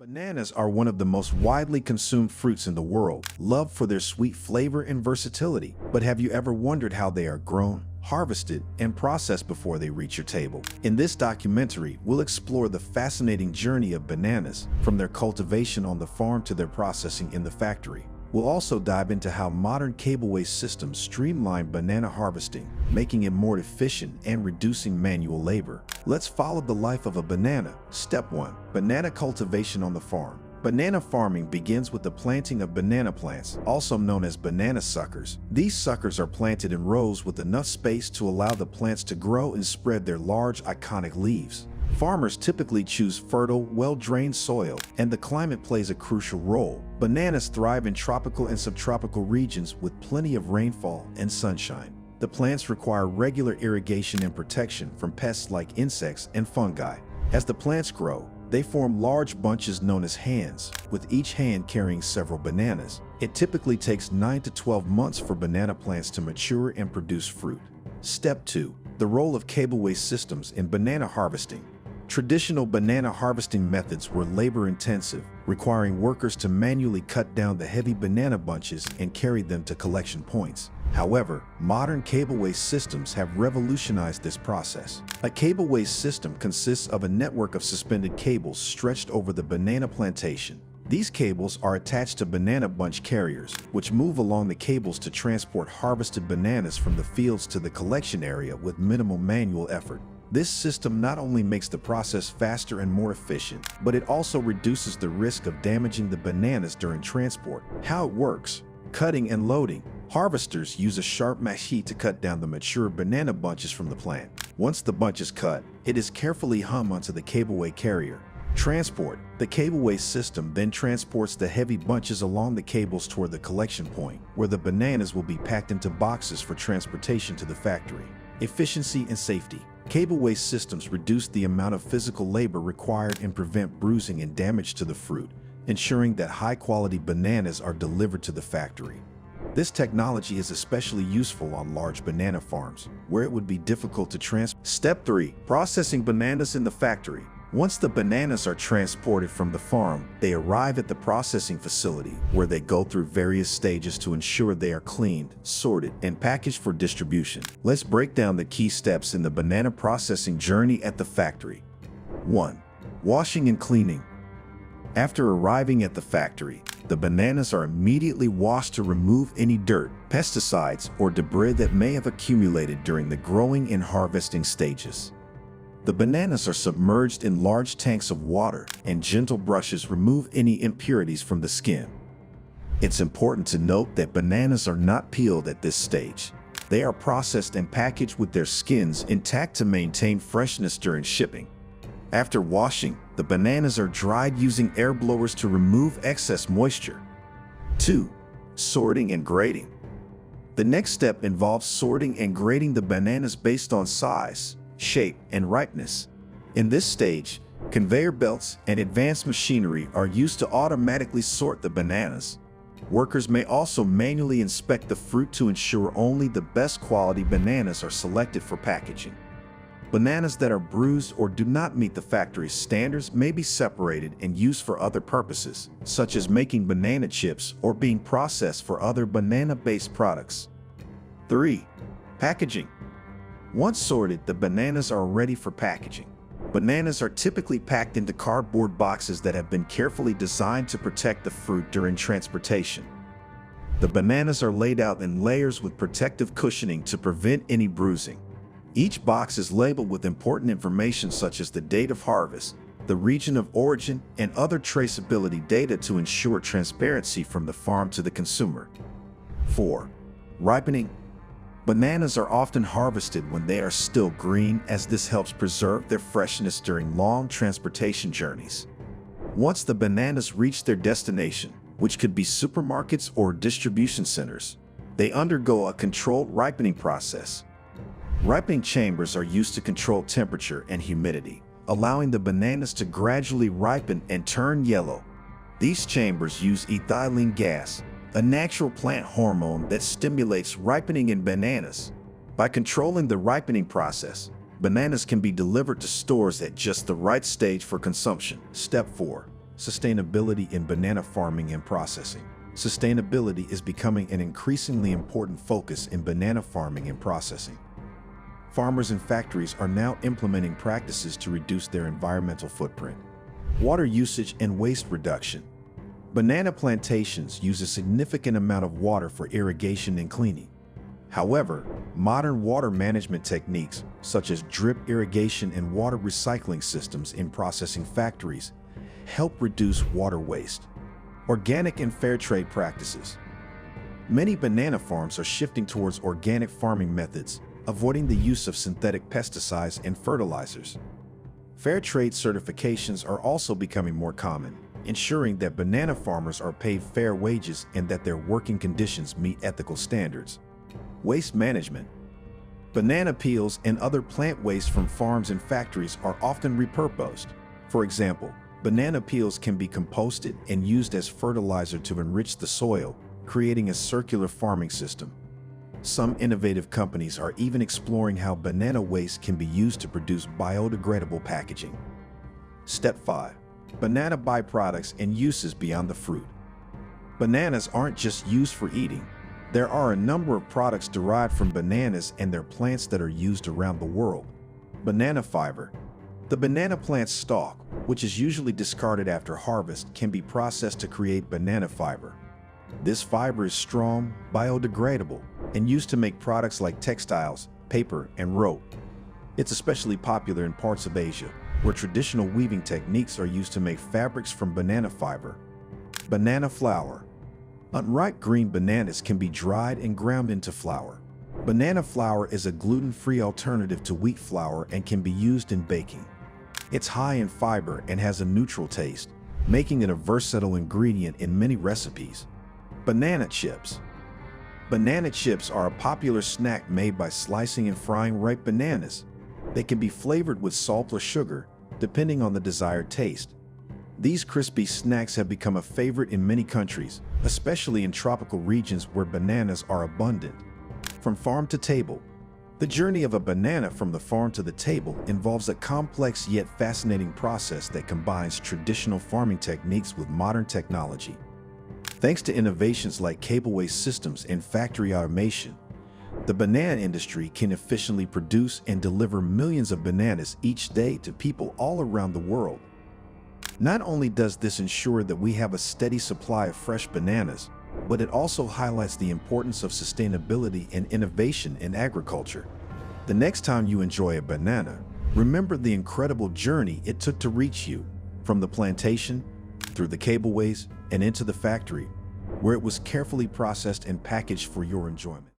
Bananas are one of the most widely consumed fruits in the world, loved for their sweet flavor and versatility. But have you ever wondered how they are grown, harvested, and processed before they reach your table? In this documentary, we'll explore the fascinating journey of bananas, from their cultivation on the farm to their processing in the factory. We'll also dive into how modern cableway systems streamline banana harvesting, making it more efficient and reducing manual labor. Let's follow the life of a banana. Step 1. Banana cultivation on the farm. Banana farming begins with the planting of banana plants, also known as banana suckers. These suckers are planted in rows with enough space to allow the plants to grow and spread their large, iconic leaves. Farmers typically choose fertile, well-drained soil, and the climate plays a crucial role. Bananas thrive in tropical and subtropical regions with plenty of rainfall and sunshine. The plants require regular irrigation and protection from pests like insects and fungi. As the plants grow, they form large bunches known as hands, with each hand carrying several bananas. It typically takes 9 to 12 months for banana plants to mature and produce fruit. Step 2. The role of cableway systems in banana harvesting. Traditional banana harvesting methods were labor-intensive, requiring workers to manually cut down the heavy banana bunches and carry them to collection points. However, modern cableway systems have revolutionized this process. A cableway system consists of a network of suspended cables stretched over the banana plantation. These cables are attached to banana bunch carriers, which move along the cables to transport harvested bananas from the fields to the collection area with minimal manual effort. This system not only makes the process faster and more efficient, but it also reduces the risk of damaging the bananas during transport. How it works: cutting and loading. Harvesters use a sharp machete to cut down the mature banana bunches from the plant. Once the bunch is cut, it is carefully hung onto the cableway carrier. Transport. The cableway system then transports the heavy bunches along the cables toward the collection point, where the bananas will be packed into boxes for transportation to the factory. Efficiency and safety. Cableway systems reduce the amount of physical labor required and prevent bruising and damage to the fruit, ensuring that high-quality bananas are delivered to the factory. This technology is especially useful on large banana farms, where it would be difficult to transport. Step 3. Processing bananas in the factory. Once the bananas are transported from the farm, they arrive at the processing facility, where they go through various stages to ensure they are cleaned, sorted, and packaged for distribution. Let's break down the key steps in the banana processing journey at the factory. 1. Washing and cleaning. After arriving at the factory, the bananas are immediately washed to remove any dirt, pesticides, or debris that may have accumulated during the growing and harvesting stages. The bananas are submerged in large tanks of water, and gentle brushes remove any impurities from the skin. It's important to note that bananas are not peeled at this stage. They are processed and packaged with their skins intact to maintain freshness during shipping. After washing, the bananas are dried using air blowers to remove excess moisture. 2. Sorting and grading. The next step involves sorting and grading the bananas based on size, shape, and ripeness. In this stage, conveyor belts and advanced machinery are used to automatically sort the bananas. Workers may also manually inspect the fruit to ensure only the best quality bananas are selected for packaging. Bananas that are bruised or do not meet the factory's standards may be separated and used for other purposes, such as making banana chips or being processed for other banana-based products. 3. Packaging. Once sorted, the bananas are ready for packaging. Bananas are typically packed into cardboard boxes that have been carefully designed to protect the fruit during transportation. The bananas are laid out in layers with protective cushioning to prevent any bruising. Each box is labeled with important information such as the date of harvest, the region of origin, and other traceability data to ensure transparency from the farm to the consumer. 4. Ripening. Bananas are often harvested when they are still green, as this helps preserve their freshness during long transportation journeys. Once the bananas reach their destination, which could be supermarkets or distribution centers, they undergo a controlled ripening process. Ripening chambers are used to control temperature and humidity, allowing the bananas to gradually ripen and turn yellow. These chambers use ethylene gas, a natural plant hormone that stimulates ripening in bananas. By controlling the ripening process, bananas can be delivered to stores at just the right stage for consumption. Step 4. Sustainability in banana farming and processing. Sustainability is becoming an increasingly important focus in banana farming and processing. Farmers and factories are now implementing practices to reduce their environmental footprint. Water usage and waste reduction. Banana plantations use a significant amount of water for irrigation and cleaning. However, modern water management techniques, such as drip irrigation and water recycling systems in processing factories, help reduce water waste. Organic and fair trade practices. Many banana farms are shifting towards organic farming methods, avoiding the use of synthetic pesticides and fertilizers. Fair trade certifications are also becoming more common, ensuring that banana farmers are paid fair wages and that their working conditions meet ethical standards. Waste management. Banana peels and other plant waste from farms and factories are often repurposed. For example, banana peels can be composted and used as fertilizer to enrich the soil, creating a circular farming system. Some innovative companies are even exploring how banana waste can be used to produce biodegradable packaging. Step 5. Banana byproducts and uses beyond the fruit. Bananas aren't just used for eating. There are a number of products derived from bananas and their plants that are used around the world. Banana fiber. The banana plant's stalk, which is usually discarded after harvest, can be processed to create banana fiber. This fiber is strong, biodegradable, and used to make products like textiles, paper, and rope. It's especially popular in parts of Asia, where traditional weaving techniques are used to make fabrics from banana fiber. Banana flour. Unripe green bananas can be dried and ground into flour. Banana flour is a gluten-free alternative to wheat flour and can be used in baking. It's high in fiber and has a neutral taste, making it a versatile ingredient in many recipes. Banana chips. Banana chips are a popular snack made by slicing and frying ripe bananas. They can be flavored with salt or sugar, depending on the desired taste. These crispy snacks have become a favorite in many countries, especially in tropical regions where bananas are abundant. From farm to table. The journey of a banana from the farm to the table involves a complex yet fascinating process that combines traditional farming techniques with modern technology. Thanks to innovations like cableways systems and factory automation, the banana industry can efficiently produce and deliver millions of bananas each day to people all around the world. Not only does this ensure that we have a steady supply of fresh bananas, but it also highlights the importance of sustainability and innovation in agriculture. The next time you enjoy a banana, remember the incredible journey it took to reach you, from the plantation, through the cableways, and into the factory, where it was carefully processed and packaged for your enjoyment.